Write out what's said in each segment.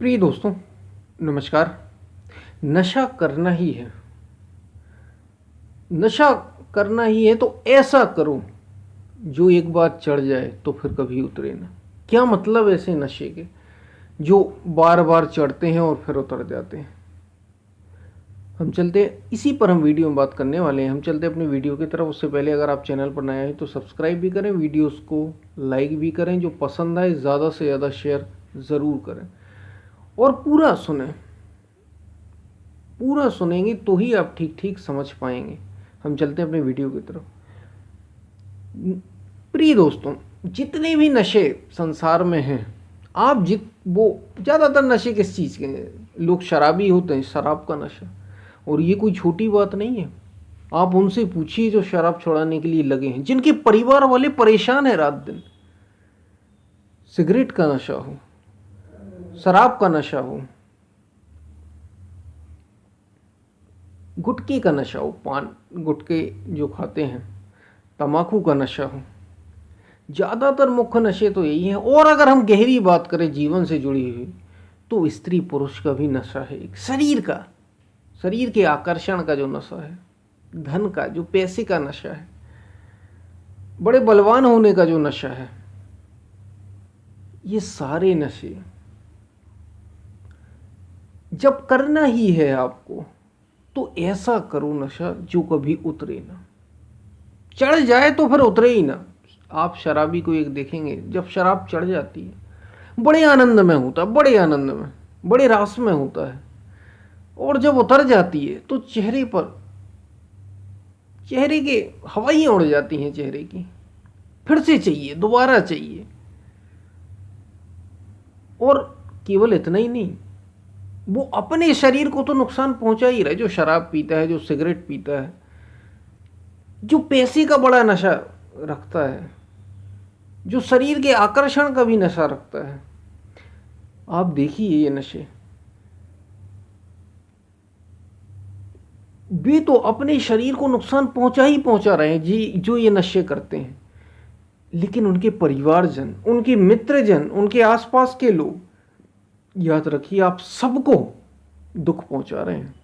प्रिय दोस्तों, नमस्कार। नशा करना ही है। नशा करना ही है तो ऐसा करो जो एक बार चढ़ जाए तो फिर कभी उतरे ना। क्या मतलब ऐसे नशे के जो बार बार चढ़ते हैं और फिर उतर जाते हैं। हम चलते इसी पर हम वीडियो में बात करने वाले हैं। हम चलते अपनी वीडियो की तरफ। उससे पहले अगर आप चैनल पर नए हैं तो सब्सक्राइब भी करें, वीडियोस को लाइक भी करें, जो पसंद आए ज़्यादा से ज़्यादा शेयर ज़रूर करें और पूरा सुनें। पूरा सुनेंगे तो ही आप ठीक ठीक समझ पाएंगे। हम चलते हैं अपने वीडियो की तरफ। प्रिय दोस्तों, जितने भी नशे संसार में हैं, आप वो ज़्यादातर नशे किस चीज़ के हैं? लोग शराबी होते हैं, शराब का नशा। और ये कोई छोटी बात नहीं है। आप उनसे पूछिए जो शराब छुड़ाने के लिए लगे हैं, जिनके परिवार वाले परेशान हैं रात दिन। सिगरेट का नशा हो, शराब का नशा हो, गुटखे का नशा हो, पान गुटखे जो खाते हैं, तम्बाकू का नशा हो, ज़्यादातर मुख्य नशे तो यही हैं। और अगर हम गहरी बात करें जीवन से जुड़ी हुई, तो स्त्री पुरुष का भी नशा है। एक शरीर का, शरीर के आकर्षण का जो नशा है, धन का, जो पैसे का नशा है, बड़े बलवान होने का जो नशा है, ये सारे नशे जब करना ही है आपको तो ऐसा करो नशा जो कभी उतरे ना। चढ़ जाए तो फिर उतरे ही ना। आप शराबी को एक देखेंगे, जब शराब चढ़ जाती है बड़े आनंद में होता है, बड़े आनंद में, बड़े रास में होता है। और जब उतर जाती है तो चेहरे पर, चेहरे के हवाइयाँ उड़ जाती हैं चेहरे की। फिर से चाहिए, दोबारा चाहिए। और केवल इतना ही नहीं, वो अपने शरीर को तो नुकसान पहुंचा ही रहा है। जो शराब पीता है, जो सिगरेट पीता है, जो पैसे का बड़ा नशा रखता है, जो शरीर के आकर्षण का भी नशा रखता है, आप देखिए ये नशे, वे तो अपने शरीर को नुकसान पहुंचा ही पहुंचा रहे हैं जी, जो ये नशे करते हैं। लेकिन उनके परिवारजन, उनके मित्रजन, उनके आसपास के लोग, याद रखिए आप सबको दुख पहुंचा रहे हैं।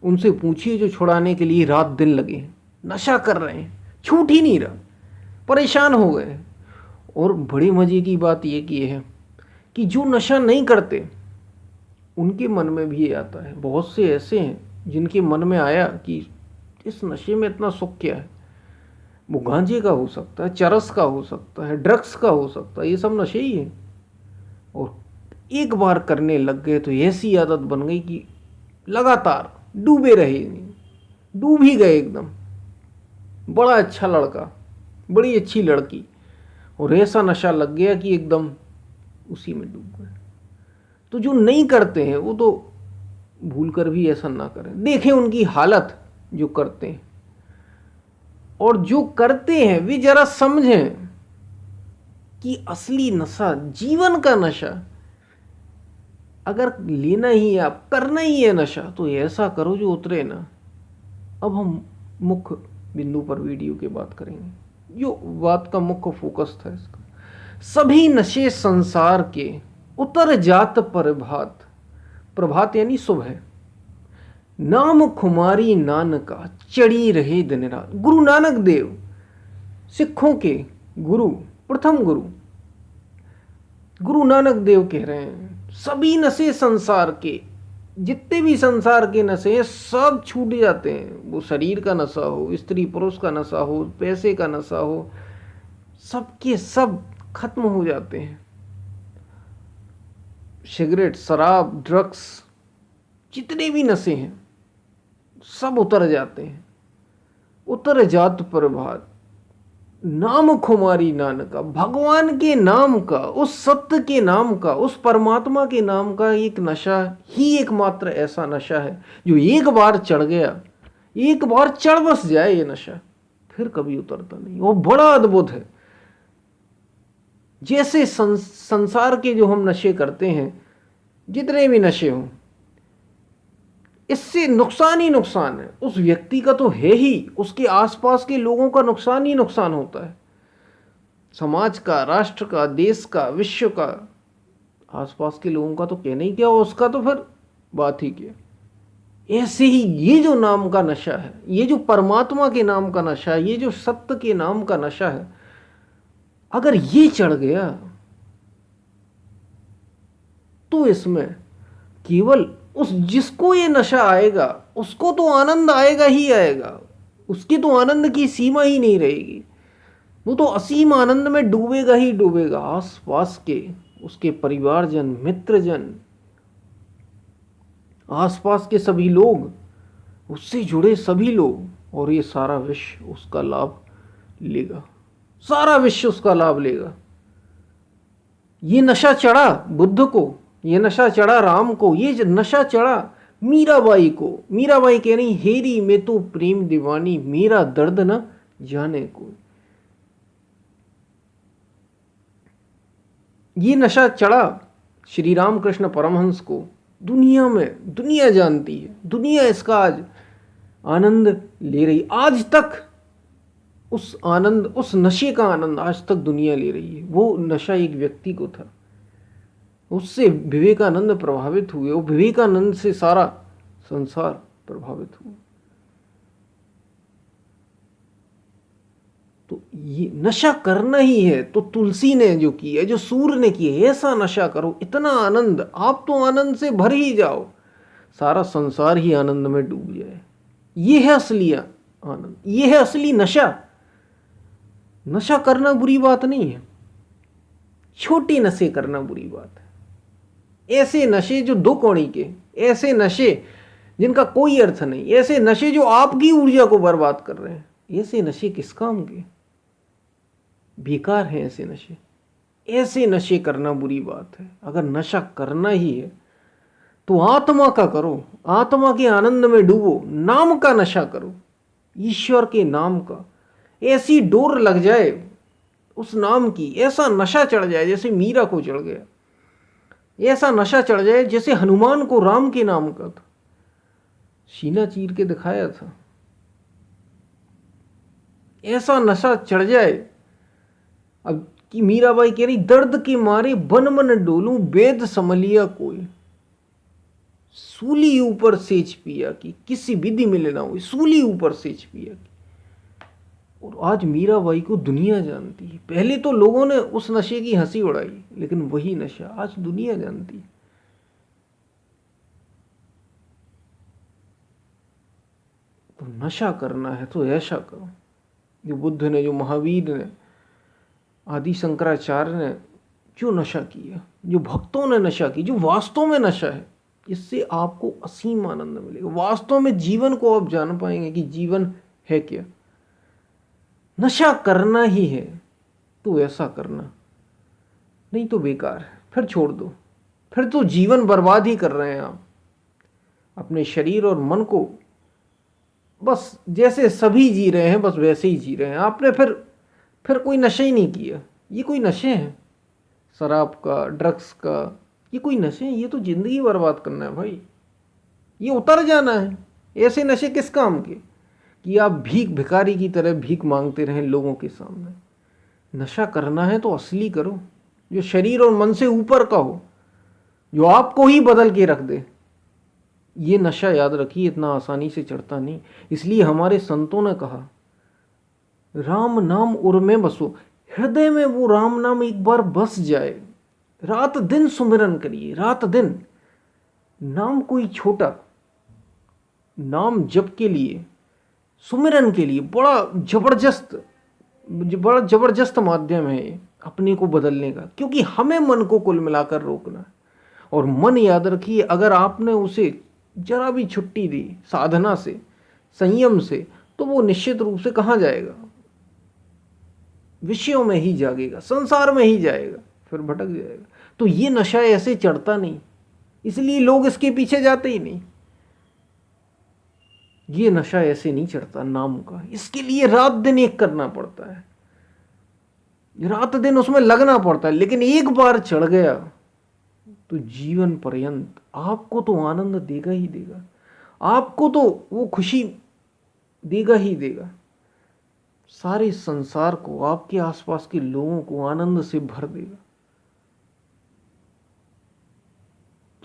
उनसे पूछिए जो छुड़ाने के लिए रात दिन लगे हैं, नशा कर रहे हैं, छूट ही नहीं रहा, परेशान हो गए। और बड़ी मजे की बात ये है कि जो नशा नहीं करते उनके मन में भी ये आता है। बहुत से ऐसे हैं जिनके मन में आया कि इस नशे में इतना सुख क्या है। वो गांजे का हो सकता है, चरस का हो सकता है, ड्रग्स का हो सकता है, ये सब नशे ही है। और एक बार करने लग गए तो ऐसी आदत बन गई कि लगातार डूबे रहे, डूब ही गए एकदम। बड़ा अच्छा लड़का, बड़ी अच्छी लड़की, और ऐसा नशा लग गया कि एकदम उसी में डूब गए। तो जो नहीं करते हैं वो तो भूल कर भी ऐसा ना करें। देखें उनकी हालत जो करते हैं, और जो करते हैं वे जरा समझें कि असली नशा, जीवन का नशा अगर लेना ही है, आप करना ही है नशा, तो ऐसा करो जो उतरे ना। अब हम मुख्य बिंदु पर वीडियो की बात करेंगे, जो बात का मुख्य फोकस था इसका। सभी नशे संसार के उतर जात प्रभात, प्रभात यानी सुबह, नाम खुमारी नानका चढ़ी रहे दिन रात। गुरु नानक देव, सिखों के गुरु, प्रथम गुरु गुरु नानक देव कह रहे हैं सभी नशे संसार के, जितने भी संसार के नशे हैं सब छूट जाते हैं। वो शरीर का नशा हो, स्त्री पुरुष का नशा हो, पैसे का नशा हो, सबके सब खत्म हो जाते हैं। सिगरेट, शराब, ड्रग्स, जितने भी नशे हैं सब उतर जाते हैं। उतर जात प्रभात, नाम खुमारी नानका, भगवान के नाम का, उस सत्य के नाम का, उस परमात्मा के नाम का एक नशा ही एकमात्र ऐसा नशा है जो एक बार चढ़ गया, एक बार चढ़ बस जाए ये नशा, फिर कभी उतरता नहीं। वो बड़ा अद्भुत है। जैसे संसार के जो हम नशे करते हैं, जितने भी नशे हों, इससे नुकसान ही नुकसान है। उस व्यक्ति का तो है ही, उसके आसपास के लोगों का नुकसान ही नुकसान होता है। समाज का, राष्ट्र का, देश का, विश्व का, आसपास के लोगों का तो कहना ही क्या, उसका तो फिर बात ही क्या। ऐसे ही ये जो नाम का नशा है, ये जो परमात्मा के नाम का नशा है, ये जो सत्य के नाम का नशा है, अगर ये चढ़ गया तो इसमें केवल उस जिसको ये नशा आएगा उसको तो आनंद आएगा ही आएगा, उसकी तो आनंद की सीमा ही नहीं रहेगी। वो तो असीम आनंद में डूबेगा ही डूबेगा। आस पास के उसके परिवारजन, मित्रजन, आसपास के सभी लोग, उससे जुड़े सभी लोग, और ये सारा विश्व उसका लाभ लेगा, सारा विश्व उसका लाभ लेगा। ये नशा चढ़ा बुद्ध को, ये नशा चढ़ा राम को, ये नशा चढ़ा मीराबाई को। मीराबाई कह रही, हेरी में तो प्रेम दीवानी, मेरा दर्द न जाने को। ये नशा चढ़ा श्री राम कृष्ण परमहंस को। दुनिया में, दुनिया जानती है, दुनिया इसका आज आनंद ले रही। आज तक उस आनंद, उस नशे का आनंद आज तक दुनिया ले रही है। वो नशा एक व्यक्ति को था, उससे विवेकानंद प्रभावित हुए, वो विवेकानंद से सारा संसार प्रभावित हुआ। तो ये नशा करना ही है। तो तुलसी ने जो किया, जो सूर्य ने किया, ऐसा नशा करो, इतना आनंद, आप तो आनंद से भर ही जाओ, सारा संसार ही आनंद में डूब जाए। ये है असली आनंद, ये है असली नशा। नशा करना बुरी बात नहीं है, छोटे नशे करना बुरी बात है। ऐसे नशे जो दो कौड़ी के, ऐसे नशे जिनका कोई अर्थ नहीं, ऐसे नशे जो आपकी ऊर्जा को बर्बाद कर रहे हैं, ऐसे नशे किस काम के, बेकार हैं ऐसे नशे। ऐसे नशे करना बुरी बात है। अगर नशा करना ही है तो आत्मा का करो, आत्मा के आनंद में डूबो, नाम का नशा करो, ईश्वर के नाम का। ऐसी डोर लग जाए उस नाम की, ऐसा नशा चढ़ जाए जैसे मीरा को चढ़ गया, ऐसा नशा चढ़ जाए जैसे हनुमान को राम के नाम का था, सीना चीर के दिखाया था। ऐसा नशा चढ़ जाए अब कि मीराबाई कह रही, दर्द के मारे बन मन डोलूं, वेद समलिया कोई, सूली ऊपर सेच पिया की, किसी विधि मिले ना हुई, सूली ऊपर सेच पिया की। और आज मीराबाई को दुनिया जानती है। पहले तो लोगों ने उस नशे की हंसी उड़ाई, लेकिन वही नशा आज दुनिया जानती है। तो नशा करना है तो ऐसा करो जो बुद्ध ने, जो महावीर ने, आदि शंकराचार्य ने जो नशा किया, जो भक्तों ने नशा की, जो वास्तव में नशा है, इससे आपको असीम आनंद मिलेगा। वास्तव में जीवन को आप जान पाएंगे कि जीवन है क्या। नशा करना ही है तो ऐसा करना, नहीं तो बेकार है, फिर छोड़ दो। फिर तो जीवन बर्बाद ही कर रहे हैं आप अपने शरीर और मन को। बस जैसे सभी जी रहे हैं, बस वैसे ही जी रहे हैं। आपने फिर कोई नशा ही नहीं किया। ये कोई नशे हैं शराब का, ड्रग्स का, ये कोई नशे हैं? ये तो ज़िंदगी बर्बाद करना है भाई, ये उतर जाना है। ऐसे नशे किस काम के कि आप भिखारी की तरह भीख मांगते रहें लोगों के सामने। नशा करना है तो असली करो, जो शरीर और मन से ऊपर का हो, जो आपको ही बदल के रख दे। ये नशा याद रखिए इतना आसानी से चढ़ता नहीं। इसलिए हमारे संतों ने कहा, राम नाम उर में बसो। हृदय में वो राम नाम एक बार बस जाए, रात दिन सुमिरन करिए, रात दिन। नाम कोई छोटा, नाम जप के लिए, सुमिरन के लिए बड़ा जबरदस्त माध्यम है ये अपने को बदलने का। क्योंकि हमें मन को कुल मिलाकर रोकना है। और मन, याद रखिए, अगर आपने उसे जरा भी छुट्टी दी साधना से, संयम से, तो वो निश्चित रूप से कहाँ जाएगा? विषयों में ही जागेगा, संसार में ही जाएगा, फिर भटक जाएगा। तो ये नशा ऐसे चढ़ता नहीं, इसलिए लोग इसके पीछे जाते ही नहीं। ये नशा ऐसे नहीं चढ़ता नाम का। इसके लिए रात दिन एक करना पड़ता है, रात दिन उसमें लगना पड़ता है। लेकिन एक बार चढ़ गया तो जीवन पर्यंत आपको तो आनंद देगा ही देगा, आपको तो वो खुशी देगा ही देगा। सारे संसार को, आपके आसपास के लोगों को आनंद से भर देगा।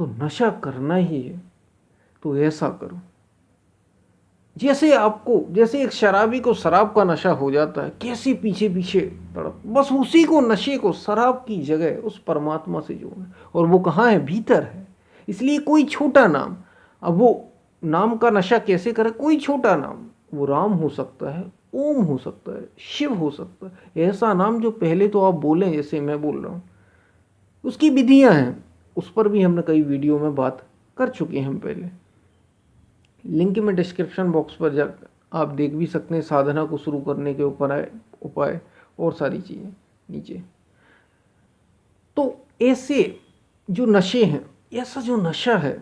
तो नशा करना ही है तो ऐसा करो। जैसे एक शराबी को शराब का नशा हो जाता है, कैसे पीछे पीछे तड़प, बस उसी को, नशे को, शराब की जगह उस परमात्मा से जोड़ना। और वो कहाँ है? भीतर है। इसलिए कोई छोटा नाम, अब वो नाम का नशा कैसे करे? कोई छोटा नाम, वो राम हो सकता है, ओम हो सकता है, शिव हो सकता है, ऐसा नाम जो पहले तो आप बोलें जैसे मैं बोल रहा हूँ। उसकी विधियां हैं, उस पर भी हमने कई वीडियो में बात कर चुके हैं हम पहले। लिंक में डिस्क्रिप्शन बॉक्स पर जाकर आप देख भी सकते हैं, साधना को शुरू करने के ऊपर उपाय और सारी चीज़ें नीचे। तो ऐसे जो नशे हैं, ऐसा जो नशा है,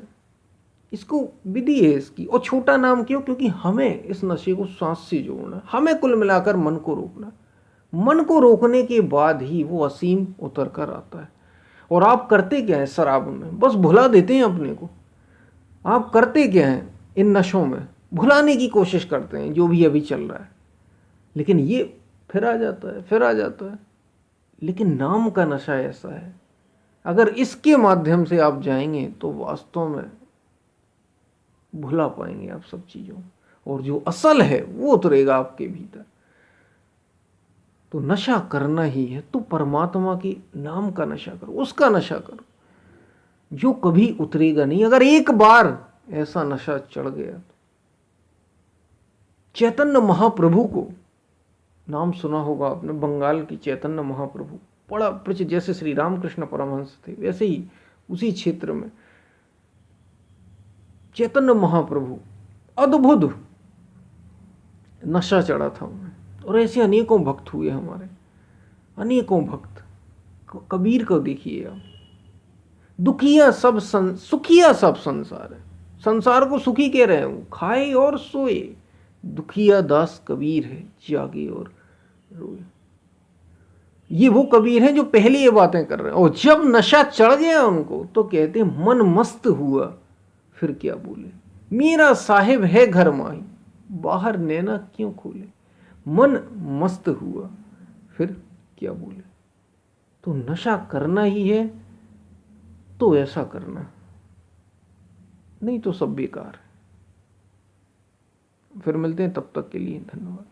इसको विधि है इसकी। और छोटा नाम क्यों? क्योंकि हमें इस नशे को सांस से जोड़ना, हमें कुल मिलाकर मन को रोकना। मन को रोकने के बाद ही वो असीम उतर कर आता है। और आप करते क्या है शराब में? बस भुला देते हैं अपने को। आप करते क्या हैं इन नशों में? भुलाने की कोशिश करते हैं जो भी अभी चल रहा है, लेकिन ये फिर आ जाता है, फिर आ जाता है। लेकिन नाम का नशा ऐसा है, अगर इसके माध्यम से आप जाएंगे तो वास्तव में भुला पाएंगे आप सब चीज़ों, और जो असल है वो उतरेगा आपके भीतर। तो नशा करना ही है तो परमात्मा के नाम का नशा करो, उसका नशा करो जो कभी उतरेगा नहीं। अगर एक बार ऐसा नशा चढ़ गया तो चैतन्य महाप्रभु को नाम सुना होगा आपने, बंगाल की चैतन्य महाप्रभु, बड़ा प्रसिद्ध, जैसे श्री रामकृष्ण परमहंस थे वैसे ही उसी क्षेत्र में चैतन्य महाप्रभु, अद्भुत नशा चढ़ा था उन्हें। और ऐसे अनेकों भक्त हुए हमारे, अनेकों भक्त। कबीर को देखिए आप, सुखिया सब संसार है, संसार को सुखी कह रहे हैं, खाए और सोए, दुखिया दास कबीर है, जागे और रोए। ये वो कबीर हैं जो पहले ये बातें कर रहे हैं, और जब नशा चढ़ गया उनको तो कहते हैं मन मस्त हुआ, फिर क्या बोले, मेरा साहिब है घर माही, बाहर नैना क्यों खोले। मन मस्त हुआ, फिर क्या बोले। तो नशा करना ही है तो ऐसा करना, नहीं तो सब बेकार है। फिर मिलते हैं, तब तक के लिए धन्यवाद।